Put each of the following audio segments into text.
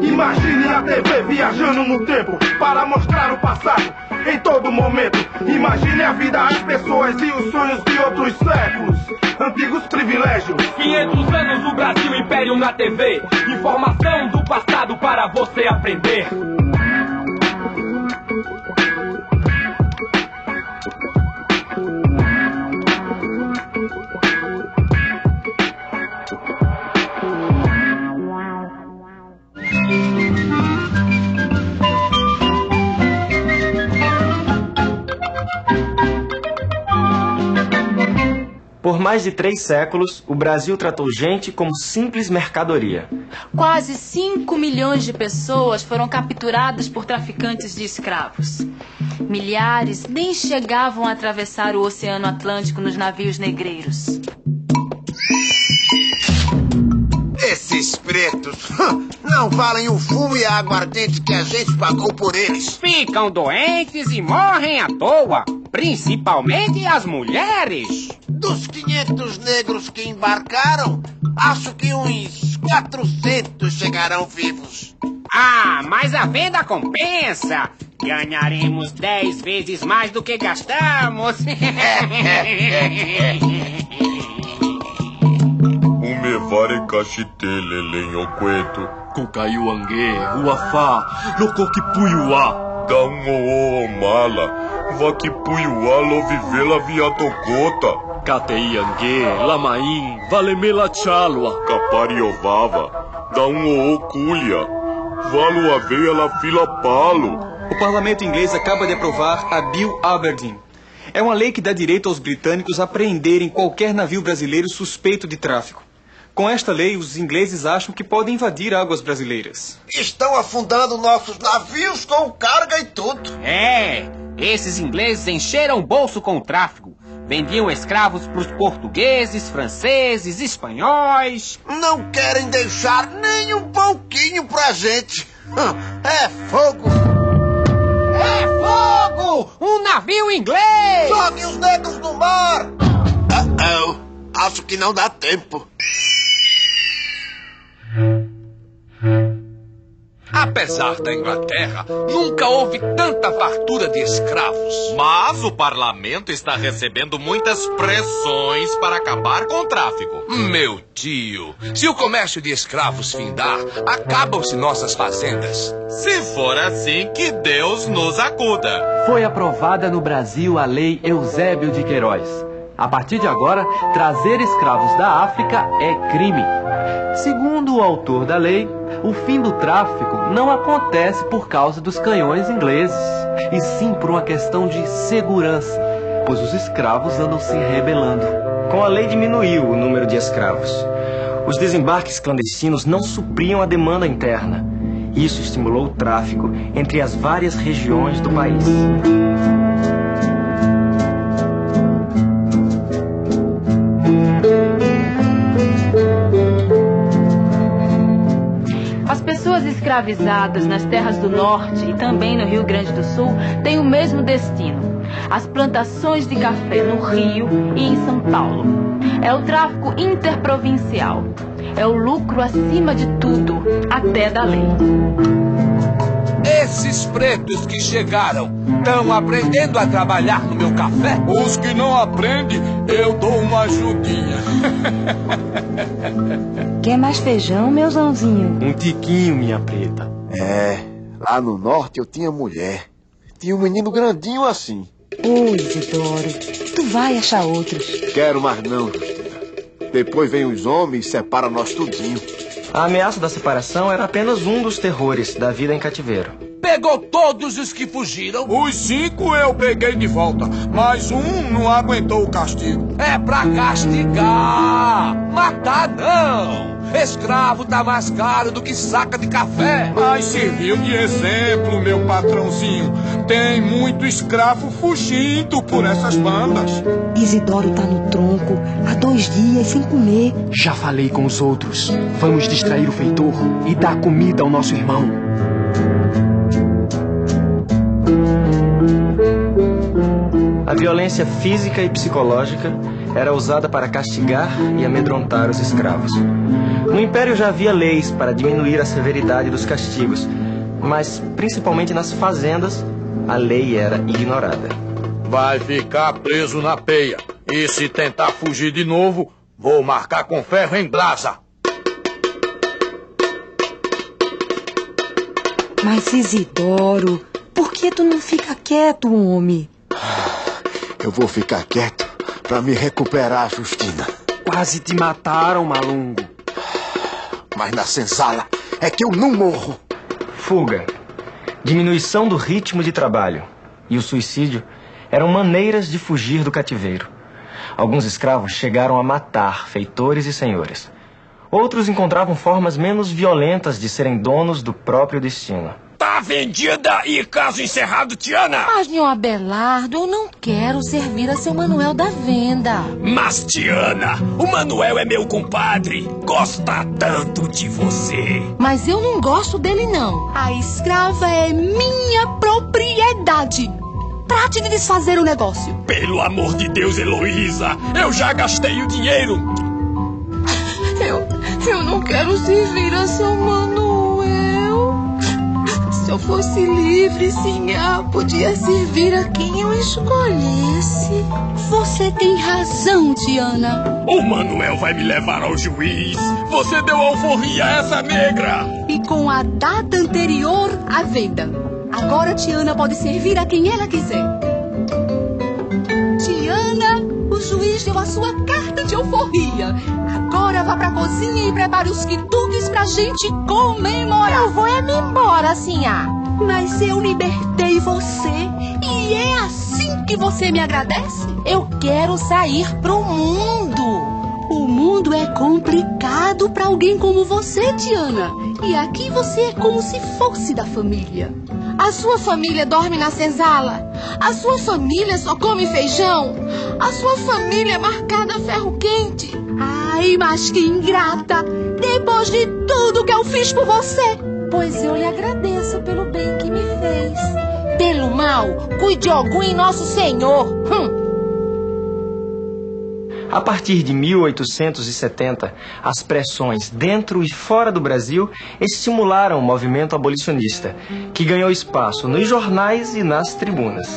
Imagine a TV viajando no tempo para mostrar o passado em todo momento. Imagine a vida, as pessoas e os sonhos de outros séculos. Antigos privilégios. 500 anos do Brasil Império na TV. Informação do passado para você aprender. Por mais de 3 séculos, o Brasil tratou gente como simples mercadoria. Quase 5 milhões de pessoas foram capturadas por traficantes de escravos. Milhares nem chegavam a atravessar o Oceano Atlântico nos navios negreiros. Esses pretos não valem o fumo e a aguardente que a gente pagou por eles. Ficam doentes e morrem à toa, principalmente as mulheres. Dos 500 negros que embarcaram, acho que uns 400 chegarão vivos. Ah, mas a venda compensa. Ganharemos 10 vezes mais do que gastamos. Umevare kashitele lenhoqueto. Cucaiuangue, Uafá, Locokipuyuá. Daunoo mala. Vakipuiuá lovivela viatocota. Cateiangue, Lamaim, Valemela Chalua. Capariovava. Daunoo culha. Valo aveia la fila palo. O parlamento inglês acaba de aprovar a Bill Aberdeen. É uma lei que dá direito aos britânicos a apreenderem qualquer navio brasileiro suspeito de tráfico. Com esta lei, os ingleses acham que podem invadir águas brasileiras. Estão afundando nossos navios com carga e tudo. É, esses ingleses encheram o bolso com o tráfico. Vendiam escravos para os portugueses, franceses, espanhóis. Não querem deixar nem um pouquinho pra gente. É fogo! É fogo! Um navio inglês! Joguem os negros no mar! Acho que não dá tempo. Apesar da Inglaterra, nunca houve tanta fartura de escravos. Mas o parlamento está recebendo muitas pressões para acabar com o tráfico. Meu tio, se o comércio de escravos findar, acabam-se nossas fazendas. Se for assim, que Deus nos acuda. Foi aprovada no Brasil a Lei Eusébio de Queiroz. A partir de agora, trazer escravos da África é crime. Segundo o autor da lei, o fim do tráfico não acontece por causa dos canhões ingleses, e sim por uma questão de segurança, pois os escravos andam se rebelando. Com a lei diminuiu o número de escravos. Os desembarques clandestinos não supriam a demanda interna. Isso estimulou o tráfico entre as várias regiões do país. As pessoas escravizadas nas terras do norte e também no Rio Grande do Sul têm o mesmo destino: as plantações de café no Rio e em São Paulo. É o tráfico interprovincial. É o lucro acima de tudo, até da lei. Esses pretos que chegaram estão aprendendo a trabalhar no meu café? Os que não aprendem, eu dou uma ajudinha. Quer mais feijão, meu Zãozinho? Um tiquinho, minha preta. Lá no norte eu tinha mulher. Tinha um menino grandinho assim. Oi, Isidoro, tu vai achar outros. Quero mais não, Justina. Depois vem os homens e separa nós tudinho. A ameaça da separação era apenas um dos terrores da vida em cativeiro. Pegou todos os que fugiram? Os 5 eu peguei de volta, mas um não aguentou o castigo. É pra castigar, matar não. Escravo tá mais caro do que saca de café. Mas serviu de exemplo, meu patrãozinho. Tem muito escravo fugindo por essas bandas. Isidoro tá no tronco há 2 dias sem comer. Já falei com os outros. Vamos distrair o feitor e dar comida ao nosso irmão. A violência física e psicológica era usada para castigar e amedrontar os escravos. No Império já havia leis para diminuir a severidade dos castigos, mas, principalmente nas fazendas, a lei era ignorada. Vai ficar preso na peia. E se tentar fugir de novo, vou marcar com ferro em brasa. Mas Isidoro, por que tu não fica quieto, homem? Eu vou ficar quieto pra me recuperar, Justina. Quase te mataram, Malungo. Mas na senzala é que eu não morro. Fuga, diminuição do ritmo de trabalho e o suicídio eram maneiras de fugir do cativeiro. Alguns escravos chegaram a matar feitores e senhores. Outros encontravam formas menos violentas de serem donos do próprio destino. Tá vendida e caso encerrado, Tiana! Mas, meu Abelardo, eu não quero servir a seu Manuel da venda. Mas, Tiana, o Manuel é meu compadre. Gosta tanto de você. Mas eu não gosto dele, não. A escrava é minha propriedade. Trate de desfazer o negócio. Pelo amor de Deus, Heloísa, eu já gastei o dinheiro. Eu não quero servir a seu Manuel. Se eu fosse livre, Sinhá, podia servir a quem eu escolhesse. Você tem razão, Tiana. O Manuel vai me levar ao juiz. Você deu alforria a essa negra. E com a data anterior à venda. Agora Tiana pode servir a quem ela quiser. Tiana, o juiz deu a sua carta de alforria. Agora vá pra cozinha e prepare os quitutes pra gente comemorar. Eu vou me embora, Sinhá. Mas eu libertei você. E é assim que você me agradece? Eu quero sair pro mundo. O mundo é complicado pra alguém como você, Tiana. E aqui você é como se fosse da família. A sua família dorme na senzala. A sua família só come feijão. A sua família é marcada a ferro quente. Ai, mas que ingrata! Depois de tudo que eu fiz por você. Pois eu lhe agradeço pelo bem que me fez. Pelo mal, cuide algum em Nosso Senhor. A partir de 1870, as pressões dentro e fora do Brasil estimularam o movimento abolicionista, que ganhou espaço nos jornais e nas tribunas.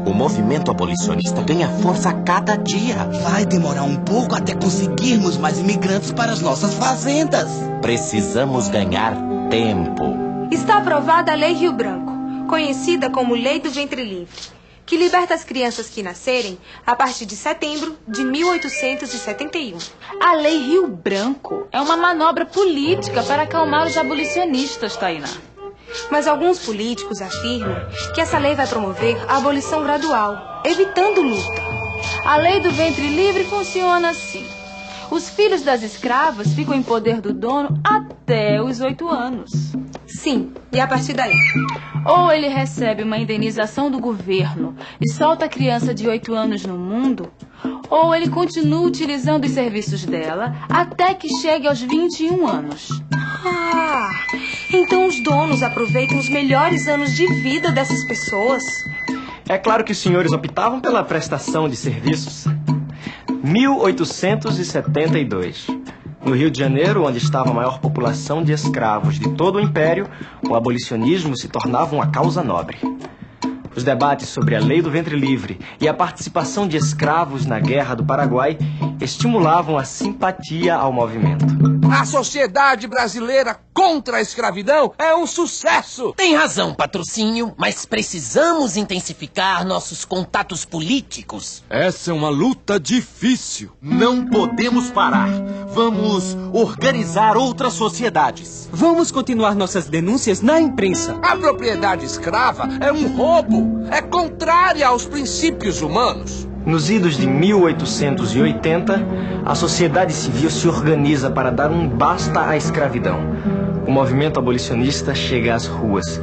O movimento abolicionista ganha força a cada dia. Vai demorar um pouco até conseguirmos mais imigrantes para as nossas fazendas. Precisamos ganhar tempo. Está aprovada a Lei Rio Branco, conhecida como Lei do Ventre Livre, que liberta as crianças que nascerem a partir de setembro de 1871. A Lei Rio Branco é uma manobra política para acalmar os abolicionistas, Tainá. Mas alguns políticos afirmam que essa lei vai promover a abolição gradual, evitando luta. A Lei do Ventre Livre funciona assim. Os filhos das escravas ficam em poder do dono até os 8 anos. Sim, e a partir daí? Ou ele recebe uma indenização do governo e solta a criança de 8 anos no mundo, ou ele continua utilizando os serviços dela até que chegue aos 21 anos. Ah, então os donos aproveitam os melhores anos de vida dessas pessoas. É claro que os senhores optavam pela prestação de serviços. 1872. No Rio de Janeiro, onde estava a maior população de escravos de todo o Império, o abolicionismo se tornava uma causa nobre. Os debates sobre a Lei do Ventre Livre e a participação de escravos na Guerra do Paraguai estimulavam a simpatia ao movimento. A sociedade brasileira contra a escravidão é um sucesso! Tem razão, patrocínio, mas precisamos intensificar nossos contatos políticos. Essa é uma luta difícil. Não podemos parar. Vamos organizar outras sociedades. Vamos continuar nossas denúncias na imprensa. A propriedade escrava é um roubo. É contrária aos princípios humanos. Nos idos de 1880, a sociedade civil se organiza para dar um basta à escravidão. O movimento abolicionista chega às ruas.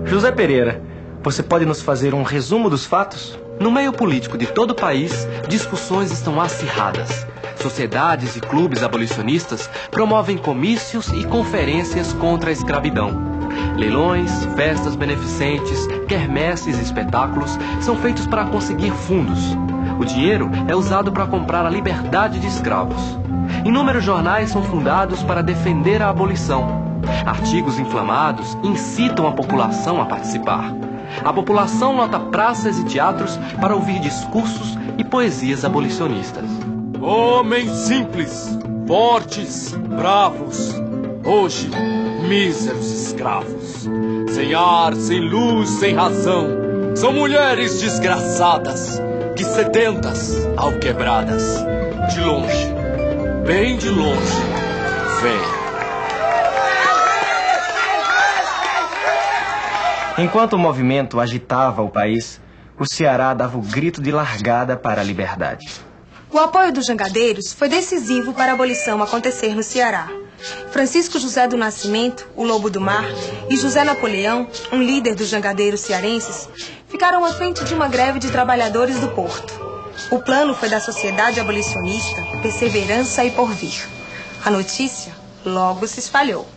José Pereira, você pode nos fazer um resumo dos fatos? No meio político de todo o país, discussões estão acirradas. Sociedades e clubes abolicionistas promovem comícios e conferências contra a escravidão. Leilões, festas beneficentes, quermesses e espetáculos são feitos para conseguir fundos. O dinheiro é usado para comprar a liberdade de escravos. Inúmeros jornais são fundados para defender a abolição. Artigos inflamados incitam a população a participar. A população lota praças e teatros para ouvir discursos e poesias abolicionistas. Homens simples, fortes, bravos. Hoje, míseros escravos. Sem ar, sem luz, sem razão. São mulheres desgraçadas, que sedentas, alquebradas. De longe, bem de longe, vem. Enquanto o movimento agitava o país, o Ceará dava o grito de largada para a liberdade. O apoio dos jangadeiros foi decisivo para a abolição acontecer no Ceará. Francisco José do Nascimento, o Lobo do Mar, e José Napoleão, um líder dos jangadeiros cearenses, ficaram à frente de uma greve de trabalhadores do porto. O plano foi da Sociedade Abolicionista Perseverança e Porvir. A notícia logo se espalhou.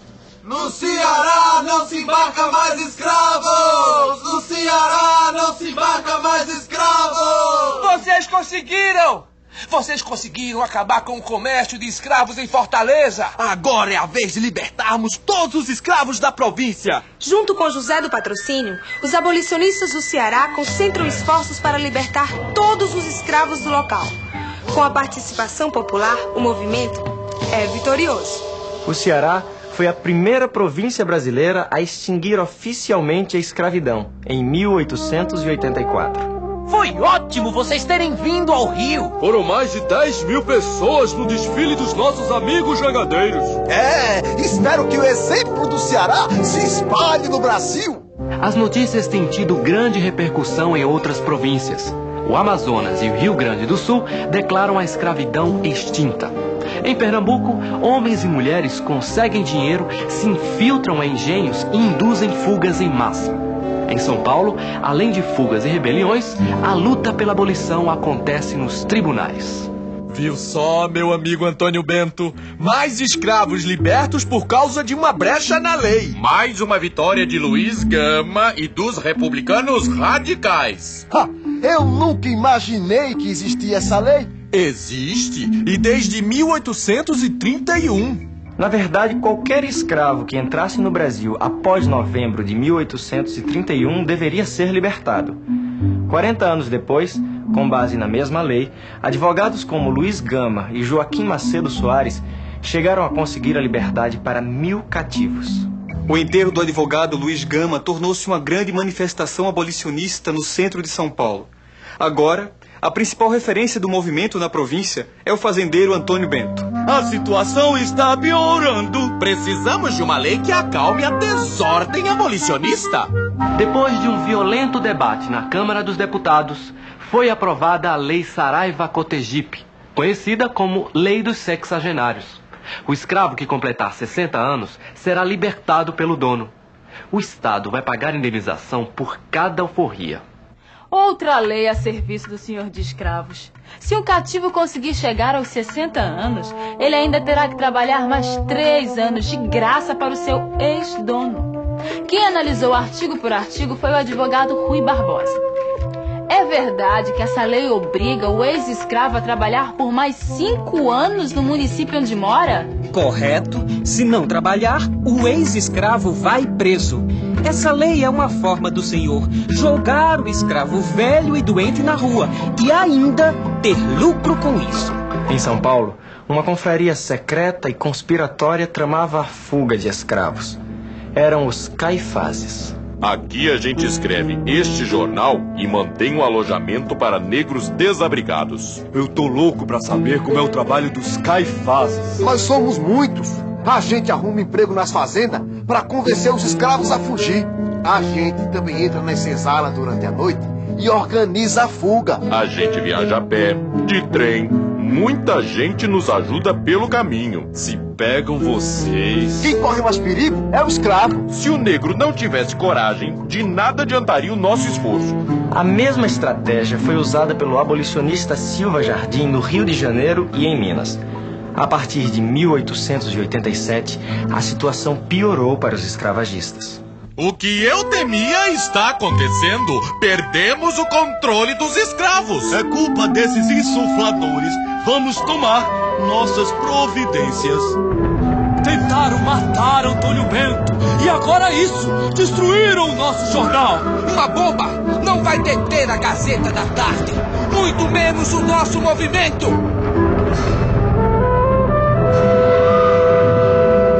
No Ceará não se embarca mais escravos! No Ceará não se embarca mais escravos! Vocês conseguiram! Vocês conseguiram acabar com o comércio de escravos em Fortaleza! Agora é a vez de libertarmos todos os escravos da província! Junto com José do Patrocínio, os abolicionistas do Ceará concentram esforços para libertar todos os escravos do local. Com a participação popular, o movimento é vitorioso. O Ceará foi a primeira província brasileira a extinguir oficialmente a escravidão, em 1884. Foi ótimo vocês terem vindo ao Rio. Foram mais de 10.000 pessoas no desfile dos nossos amigos jangadeiros. Espero que o exemplo do Ceará se espalhe no Brasil. As notícias têm tido grande repercussão em outras províncias. O Amazonas e o Rio Grande do Sul declaram a escravidão extinta. Em Pernambuco, homens e mulheres conseguem dinheiro, se infiltram em engenhos e induzem fugas em massa. Em São Paulo, além de fugas e rebeliões, a luta pela abolição acontece nos tribunais. Viu só, meu amigo Antônio Bento? Mais escravos libertos por causa de uma brecha na lei. Mais uma vitória de Luiz Gama e dos republicanos radicais. Eu nunca imaginei que existia essa lei. Existe, e desde 1831. Na verdade, qualquer escravo que entrasse no Brasil após novembro de 1831 deveria ser libertado. 40 anos depois, com base na mesma lei, advogados como Luiz Gama e Joaquim Macedo Soares chegaram a conseguir a liberdade para 1.000 cativos. O enterro do advogado Luiz Gama tornou-se uma grande manifestação abolicionista no centro de São Paulo. Agora, a principal referência do movimento na província é o fazendeiro Antônio Bento. A situação está piorando. Precisamos de uma lei que acalme a desordem abolicionista. Depois de um violento debate na Câmara dos Deputados, foi aprovada a Lei Saraiva-Cotegipe, conhecida como Lei dos Sexagenários. O escravo que completar 60 anos será libertado pelo dono. O Estado vai pagar indenização por cada alforria. Outra lei a serviço do senhor de escravos. Se um cativo conseguir chegar aos 60 anos, ele ainda terá que trabalhar mais 3 anos de graça para o seu ex-dono. Quem analisou artigo por artigo foi o advogado Rui Barbosa. É verdade que essa lei obriga o ex-escravo a trabalhar por mais 5 anos no município onde mora? Correto. Se não trabalhar, o ex-escravo vai preso. Essa lei é uma forma do senhor jogar o escravo velho e doente na rua e ainda ter lucro com isso. Em São Paulo, uma confraria secreta e conspiratória tramava a fuga de escravos. Eram os Caifazes. Aqui a gente escreve este jornal e mantém um alojamento para negros desabrigados. Eu tô louco pra saber como é o trabalho dos Caifazes. Nós somos muitos. A gente arruma emprego nas fazendas para convencer os escravos a fugir. A gente também entra nas senzalas durante a noite e organiza a fuga. A gente viaja a pé, de trem. Muita gente nos ajuda pelo caminho. Se pegam vocês... Quem corre mais perigo é o escravo. Se o negro não tivesse coragem, de nada adiantaria o nosso esforço. A mesma estratégia foi usada pelo abolicionista Silva Jardim no Rio de Janeiro e em Minas. A partir de 1887, a situação piorou para os escravagistas. O que eu temia está acontecendo. Perdemos o controle dos escravos. É culpa desses insufladores. Vamos tomar nossas providências. Tentaram matar Antônio Bento. E agora isso. Destruíram o nosso jornal. Uma bomba não vai deter a Gazeta da Tarde. Muito menos o nosso movimento.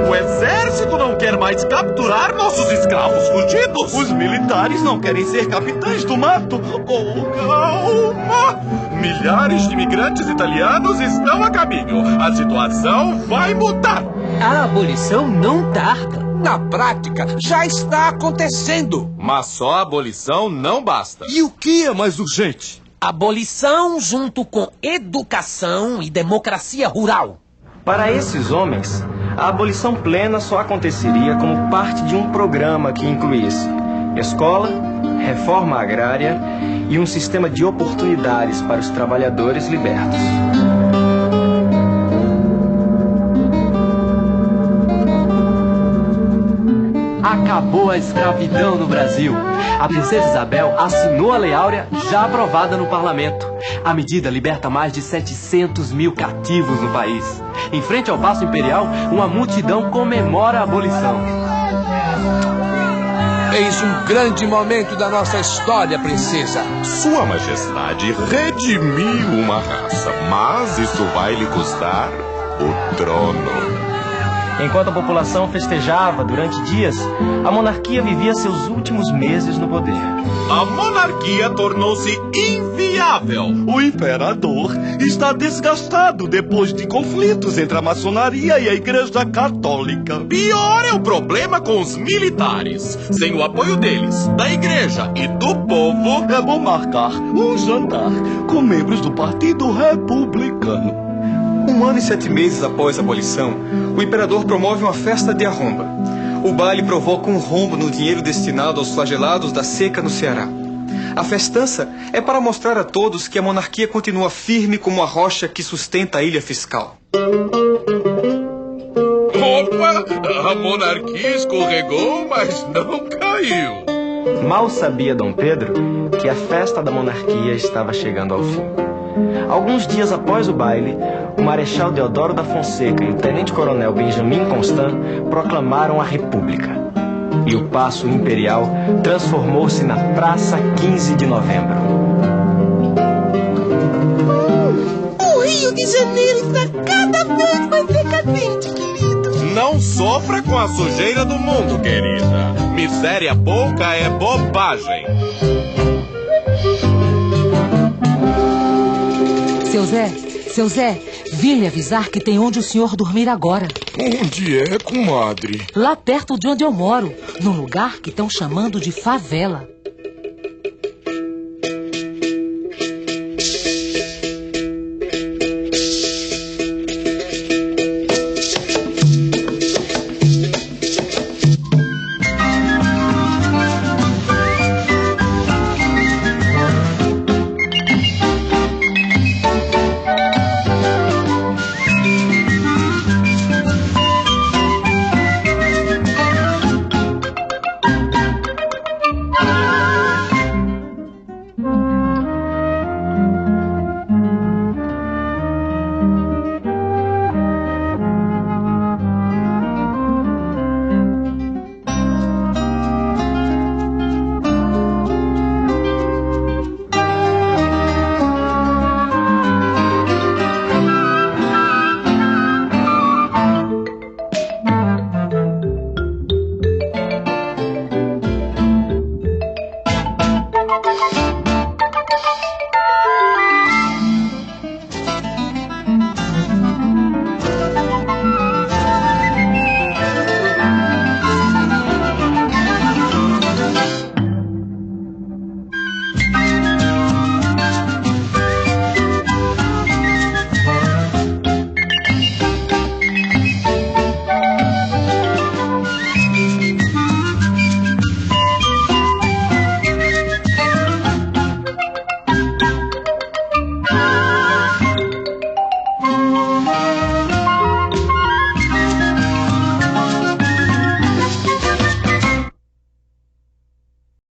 O exército não quer mais capturar nossos escravos fugidos. Os militares não querem ser capitães do mato. Oh, calma! Milhares de imigrantes italianos estão a caminho. A situação vai mudar. A abolição não tarda. Na prática, já está acontecendo. Mas só a abolição não basta. E o que é mais urgente? Abolição junto com educação e democracia rural. Para esses homens, a abolição plena só aconteceria como parte de um programa que incluísse escola, reforma agrária e um sistema de oportunidades para os trabalhadores libertos. Acabou a escravidão no Brasil. A princesa Isabel assinou a Lei Áurea, já aprovada no parlamento. A medida liberta mais de 700 mil cativos no país. Em frente ao Paço Imperial, uma multidão comemora a abolição. Eis um grande momento da nossa história, princesa. Sua Majestade redimiu uma raça, mas isso vai lhe custar o trono. Enquanto a população festejava durante dias, a monarquia vivia seus últimos meses no poder. A monarquia tornou-se inviável. O imperador está desgastado depois de conflitos entre a maçonaria e a Igreja Católica. Pior é o problema com os militares. Sem o apoio deles, da igreja e do povo... É bom marcar um jantar com membros do Partido Republicano. 1 ano e 7 meses após a abolição, o imperador promove uma festa de arromba. O baile provoca um rombo no dinheiro destinado aos flagelados da seca no Ceará. A festança é para mostrar a todos que a monarquia continua firme como a rocha que sustenta a ilha fiscal. Opa! A monarquia escorregou, mas não caiu. Mal sabia Dom Pedro que a festa da monarquia estava chegando ao fim. Alguns dias após o baile, o Marechal Deodoro da Fonseca e o Tenente-Coronel Benjamin Constant proclamaram a República. E o Paço Imperial transformou-se na Praça 15 de Novembro. O Rio de Janeiro está cada vez mais decadente, querido. Não sofra com a sujeira do mundo, querida. Miséria pouca é bobagem. Seu Zé, vim lhe avisar que tem onde o senhor dormir agora. Onde é, comadre? Lá perto de onde eu moro, num lugar que estão chamando de favela.